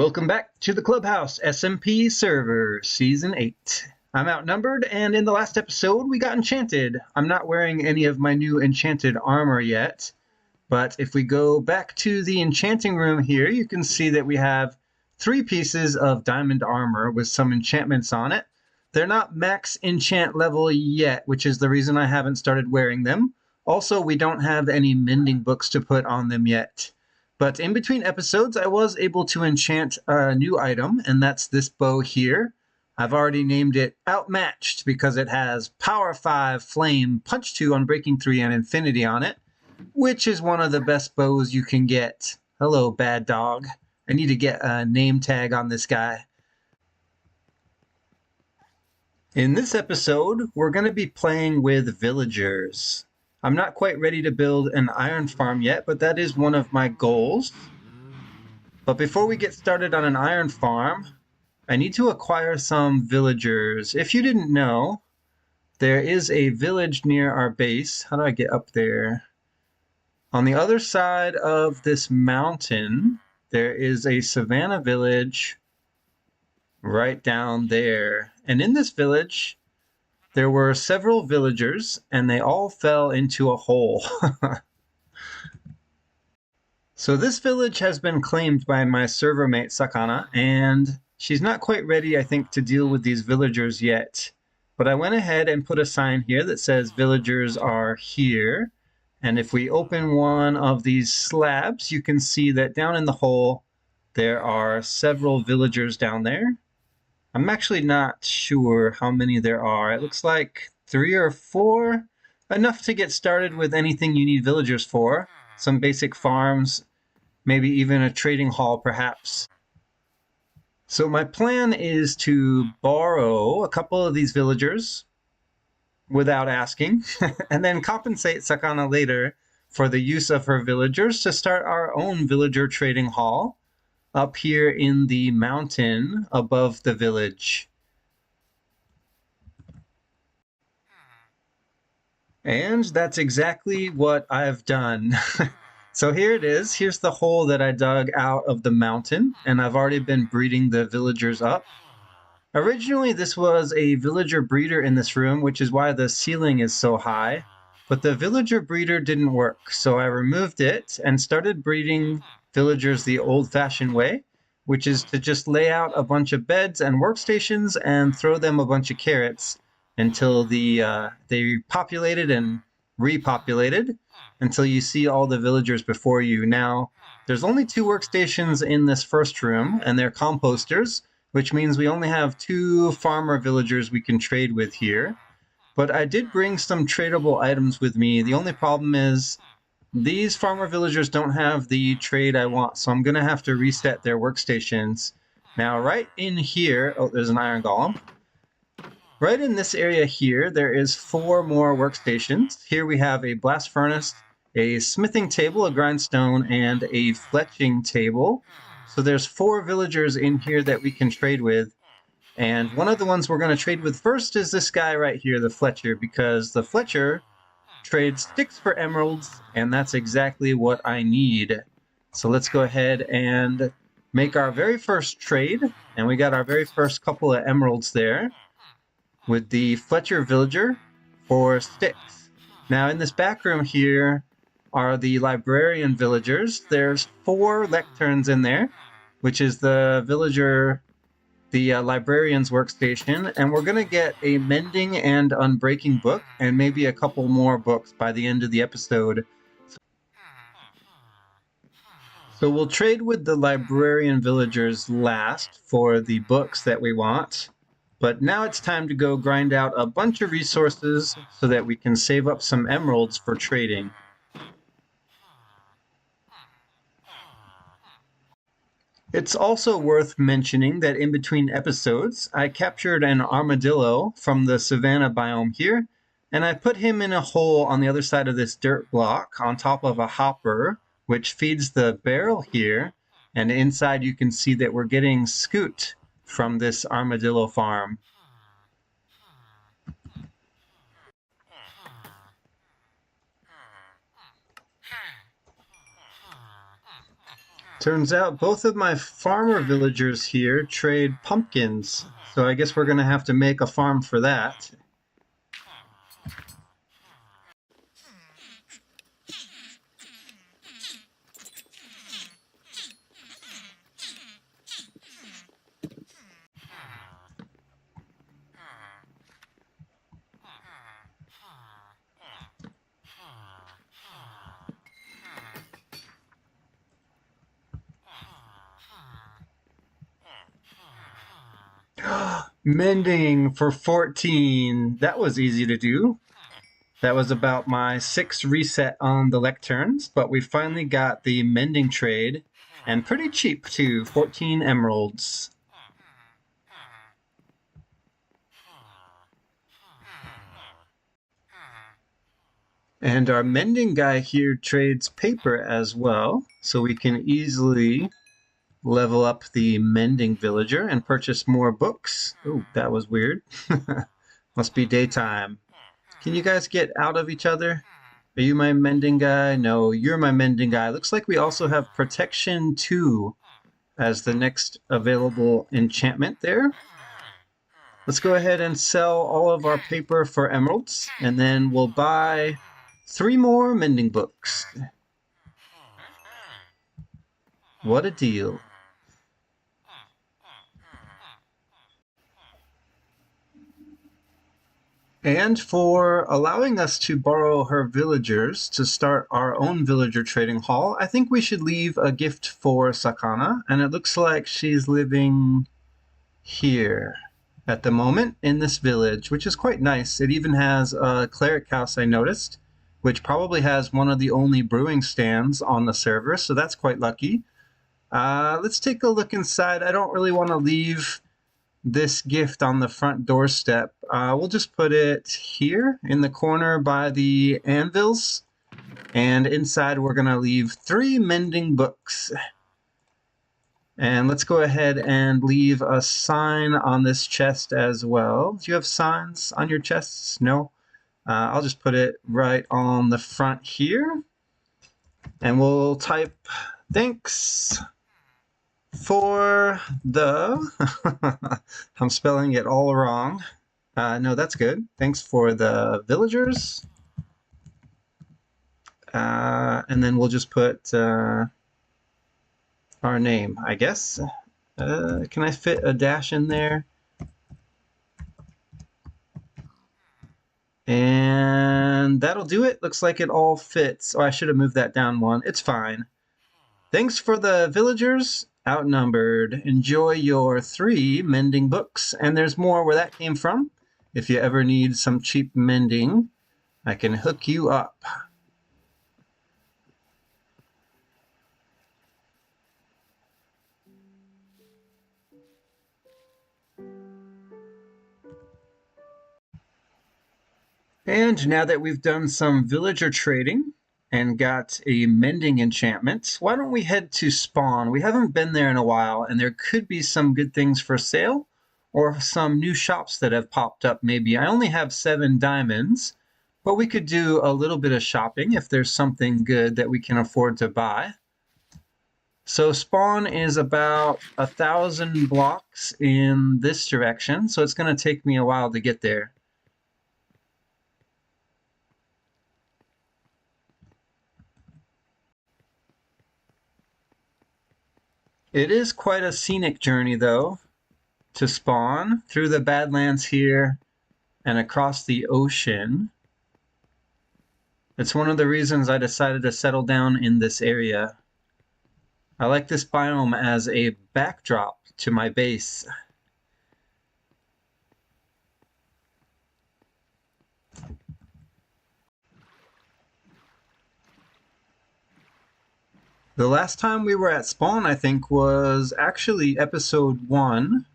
Welcome back to the Club House SMP server, Season 8. I'm outnumbered, and in the last episode, we got enchanted. I'm not wearing any of my new enchanted armor yet, but if we go back to the enchanting room here, you can see that we have 3 pieces of diamond armor with some enchantments on it. They're not max enchant level yet, which is the reason I haven't started wearing them. Also, we don't have any mending books to put on them yet. But in between episodes, I was able to enchant a new item, and that's this bow here. I've already named it Outmatched because it has Power 5, Flame, Punch 2, Unbreaking 3, and Infinity on it, which is one of the best bows you can get. Hello, bad dog. I need to get a name tag on this guy. In this episode, we're going to be playing with villagers. I'm not quite ready to build an iron farm yet, but that is one of my goals. But before we get started on an iron farm, I need to acquire some villagers. If you didn't know, there is a village near our base. How do I get up there? On the other side of this mountain, there is a savannah village right down there. And in this village, there were several villagers, and they all fell into a hole. So this village has been claimed by my server mate, Sakana, and she's not quite ready, I think, to deal with these villagers yet. But I went ahead and put a sign here that says villagers are here. And if we open one of these slabs, you can see that down in the hole, there are several villagers down there. I'm actually not sure how many there are. It looks like 3 or 4. Enough to get started with anything you need villagers for. Some basic farms, maybe even a trading hall perhaps. So my plan is to borrow a couple of these villagers without asking, and then compensate Sakana later for the use of her villagers to start our own villager trading hall up here in the mountain above the village. And that's exactly what I've done. So here it is. Here's the hole that I dug out of the mountain, and I've already been breeding the villagers up. Originally, this was a villager breeder in this room, which is why the ceiling is so high. But the villager breeder didn't work, so I removed it and started breeding villagers the old-fashioned way, which is to just lay out a bunch of beds and workstations and throw them a bunch of carrots until they populated and repopulated until you see all the villagers before you. Now, there's only 2 workstations in this first room, and they're composters, which means we only have 2 farmer villagers we can trade with here. But I did bring some tradable items with me. The only problem is these farmer villagers don't have the trade I want, so I'm going to have to reset their workstations. Now, right in here, oh, there's an iron golem. Right in this area here, there is 4 more workstations. Here we have a blast furnace, a smithing table, a grindstone, and a fletching table. So there's 4 villagers in here that we can trade with. And one of the ones we're going to trade with first is this guy right here, the Fletcher, because the Fletcher trades sticks for emeralds, and that's exactly what I need. So let's go ahead and make our very first trade. And we got our very first couple of emeralds there with the Fletcher villager for sticks. Now in this back room here are the librarian villagers. There's 4 lecterns in there, which is the villager, the librarian's workstation, and we're going to get a mending and unbreaking book and maybe a couple more books by the end of the episode. So we'll trade with the librarian villagers last for the books that we want. But now it's time to go grind out a bunch of resources so that we can save up some emeralds for trading. It's also worth mentioning that in between episodes, I captured an armadillo from the savannah biome here, and I put him in a hole on the other side of this dirt block on top of a hopper, which feeds the barrel here, and inside you can see that we're getting scoot from this armadillo farm. Turns out both of my farmer villagers here trade pumpkins, so I guess we're going to have to make a farm for that. Mending for 14. That was easy to do. That was about my 6th reset on the lecterns, but we finally got the mending trade, and pretty cheap too, 14 emeralds. And our mending guy here trades paper as well, so we can easily level up the mending villager and purchase more books. Oh, that was weird. Must be daytime. Can you guys get out of each other? Are you my mending guy? No, you're my mending guy. Looks like we also have Protection 2 as the next available enchantment there. Let's go ahead and sell all of our paper for emeralds, and then we'll buy 3 more mending books. What a deal. And for allowing us to borrow her villagers to start our own villager trading hall, I think we should leave a gift for Sakana, and it looks like she's living here at the moment in this village, which is quite nice. It even has a cleric house, I noticed, which probably has one of the only brewing stands on the server, so that's quite lucky. Let's take a look inside. I don't really want to leave this gift on the front doorstep. We'll just put it here in the corner by the anvils, and inside we're going to leave 3 mending books. And let's go ahead and leave a sign on this chest as well. Do you have signs on your chests? No? I'll just put it right on the front here. And we'll type thanks for the... I'm spelling it all wrong. No, that's good. Thanks for the villagers. And then we'll just put our name, I guess. Can I fit a dash in there? And that'll do it. Looks like it all fits. Oh, I should have moved that down one. It's fine. Thanks for the villagers. Outnumbered. Enjoy your 3 mending books. And there's more where that came from. If you ever need some cheap mending, I can hook you up. And now that we've done some villager trading and got a mending enchantment, why don't we head to spawn? We haven't been there in a while, and there could be some good things for sale, or some new shops that have popped up maybe. I only have 7 diamonds, but we could do a little bit of shopping if there's something good that we can afford to buy. So spawn is about 1,000 blocks in this direction, so it's going to take me a while to get there. It is quite a scenic journey, though, to spawn through the Badlands here and across the ocean. It's one of the reasons I decided to settle down in this area. I like this biome as a backdrop to my base. The last time we were at spawn, I think, was actually episode 1.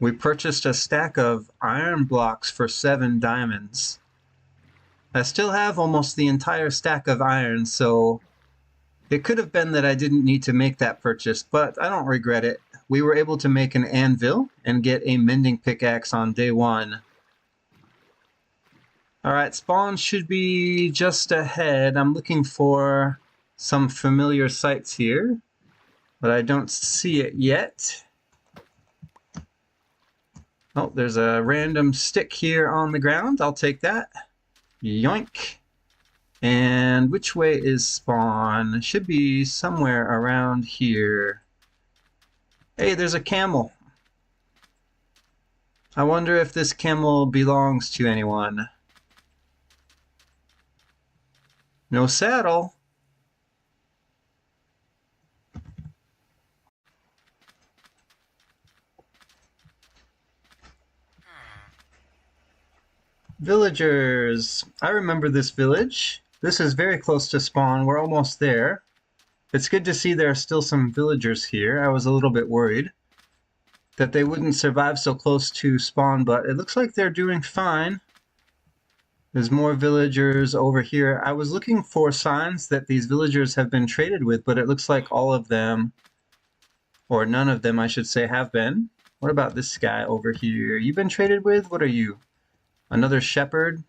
We purchased a stack of iron blocks for 7 diamonds. I still have almost the entire stack of iron, so it could have been that I didn't need to make that purchase, but I don't regret it. We were able to make an anvil and get a mending pickaxe on day 1. Alright, spawn should be just ahead. I'm looking for some familiar sights here. but I don't see it yet. Oh, there's a random stick here on the ground. I'll take that. Yoink. And which way is spawn? It should be somewhere around here. Hey, there's a camel. I wonder if this camel belongs to anyone. No saddle. Villagers. I remember this village. This is very close to spawn. We're almost there. It's good to see there are still some villagers here. I was a little bit worried that they wouldn't survive so close to spawn, but it looks like they're doing fine. There's more villagers over here. I was looking for signs that these villagers have been traded with, but it looks like all of them, or none of them, I should say, have been. What about this guy over here? You been traded with? What are you? Another shepherd?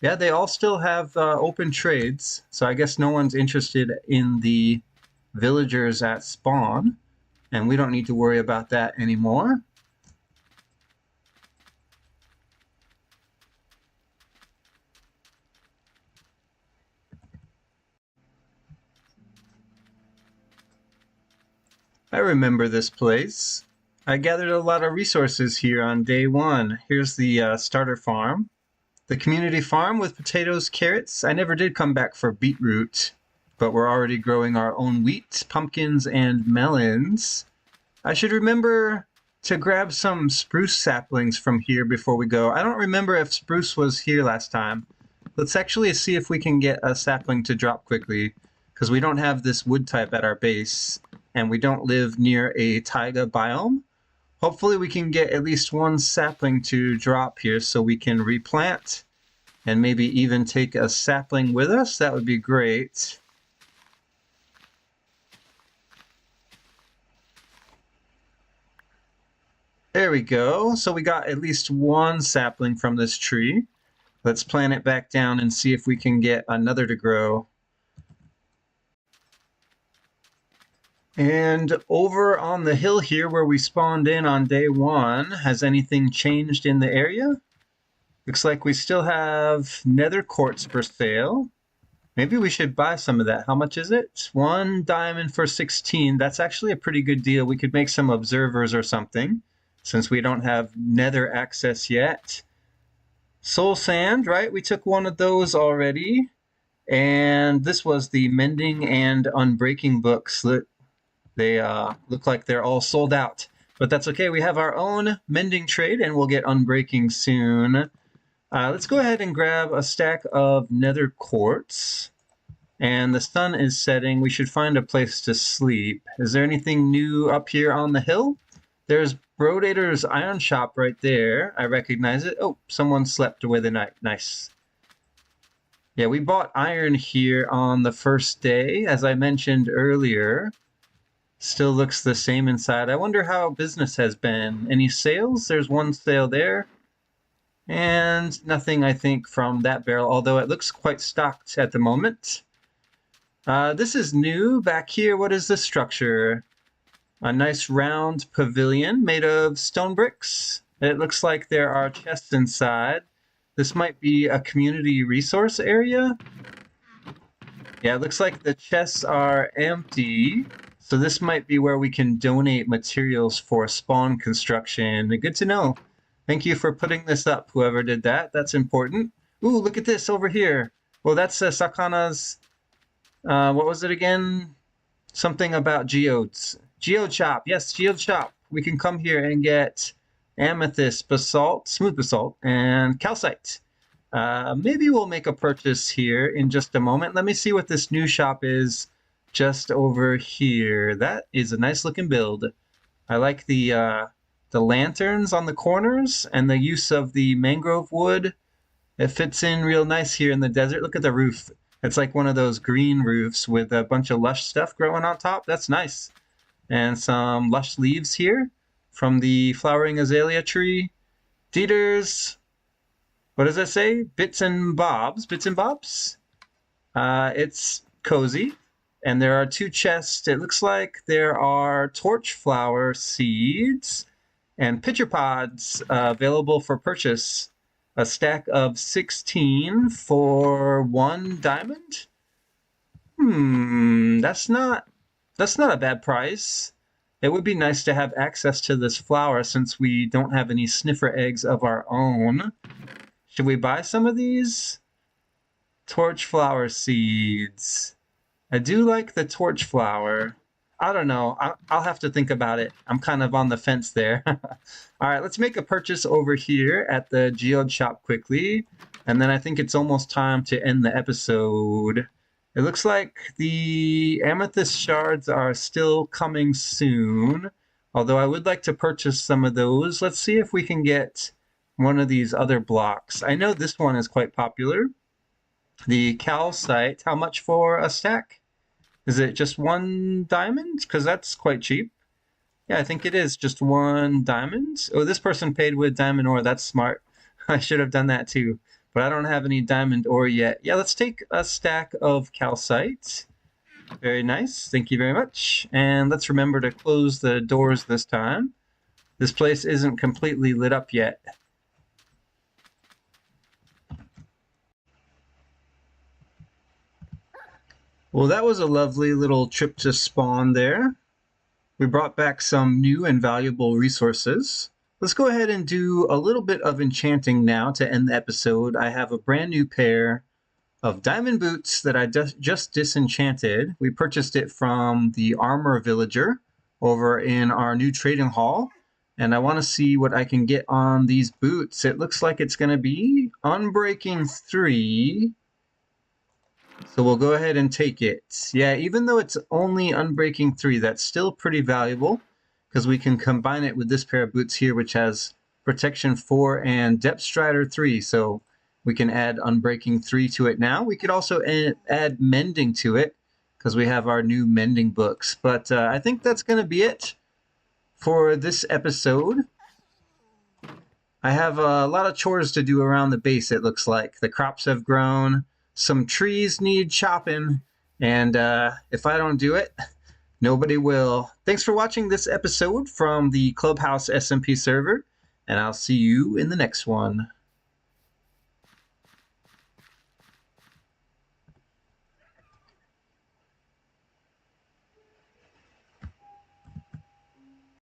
Yeah, they all still have open trades, so I guess no one's interested in the villagers at spawn, and we don't need to worry about that anymore. I remember this place. I gathered a lot of resources here on day one. Here's the starter farm. The community farm with potatoes, carrots. I never did come back for beetroot, but we're already growing our own wheat, pumpkins, and melons. I should remember to grab some spruce saplings from here before we go. I don't remember if spruce was here last time. Let's actually see if we can get a sapling to drop quickly, because we don't have this wood type at our base, and we don't live near a taiga biome. Hopefully we can get at least one sapling to drop here so we can replant and maybe even take a sapling with us. That would be great. There we go. So we got at least one sapling from this tree. Let's plant it back down and see if we can get another to grow. And over on the hill here where we spawned in on day one, has anything changed in the area? Looks like we still have nether quartz for sale. Maybe we should buy some of that. How much is it? 1 diamond for 16. That's actually a pretty good deal. We could make some observers or something, since we don't have nether access yet. Soul sand, right? We took one of those already. And this was the mending and unbreaking books. They look like they're all sold out. But that's okay. We have our own mending trade, and we'll get unbreaking soon. Let's go ahead and grab a stack of nether quartz. And the sun is setting. We should find a place to sleep. Is there anything new up here on the hill? There's Brodator's Iron Shop right there. I recognize it. Oh, someone slept away the night. Nice. Yeah, we bought iron here on the first day, as I mentioned earlier. Still looks the same inside. I wonder how business has been. Any sales? There's one sale there. And nothing, I think, from that barrel, although it looks quite stocked at the moment. This is new. Back here, what is this structure? A nice round pavilion made of stone bricks. It looks like there are chests inside. This might be a community resource area. Yeah, it looks like the chests are empty. So this might be where we can donate materials for spawn construction. Good to know. Thank you for putting this up, whoever did that. That's important. Ooh, look at this over here. Well, that's Sakana's... what was it again? Something about geodes. Geode shop. Yes, geode shop. We can come here and get amethyst, basalt, smooth basalt, and calcite. Maybe we'll make a purchase here in just a moment. Let me see what this new shop is just over here. That is a nice looking build. I like the lanterns on the corners and the use of the mangrove wood. It fits in real nice here in the desert. Look at the roof. It's like one of those green roofs with a bunch of lush stuff growing on top. That's nice. And some lush leaves here from the flowering azalea tree. Dieter's, what does it say? Bits and bobs. Bits and bobs. It's cozy. And there are 2 chests. It looks like there are torch flower seeds and pitcher pods available for purchase. A stack of 16 for 1 diamond. That's not a bad price. It would be nice to have access to this flower since we don't have any sniffer eggs of our own. Should we buy some of these? Torch flower seeds. I do like the torch flower. I don't know. I'll have to think about it. I'm kind of on the fence there. All right, let's make a purchase over here at the geode shop quickly. And then I think it's almost time to end the episode. It looks like the amethyst shards are still coming soon. Although I would like to purchase some of those. Let's see if we can get one of these other blocks. I know this one is quite popular. The calcite. How much for a stack? Is it just 1 diamond? Because that's quite cheap. Yeah, I think it is just 1 diamond. Oh, this person paid with diamond ore. That's smart. I should have done that too. But I don't have any diamond ore yet. Yeah, let's take a stack of calcite. Very nice. Thank you very much. And let's remember to close the doors this time. This place isn't completely lit up yet. Well, that was a lovely little trip to spawn there. We brought back some new and valuable resources. Let's go ahead and do a little bit of enchanting now to end the episode. I have a brand new pair of diamond boots that I just disenchanted. We purchased it from the armor villager over in our new trading hall. And I want to see what I can get on these boots. It looks like it's going to be Unbreaking 3. So we'll go ahead and take it. Yeah, even though it's only Unbreaking 3, that's still pretty valuable because we can combine it with this pair of boots here, which has Protection 4 and Depth Strider 3. So we can add Unbreaking 3 to it now. We could also add Mending to it because we have our new Mending books. But I think that's going to be it for this episode. I have a lot of chores to do around the base, it looks like. The crops have grown. Some trees need chopping, and if I don't do it, nobody will. Thanks for watching this episode from the Club House SMP server, and I'll see you in the next one.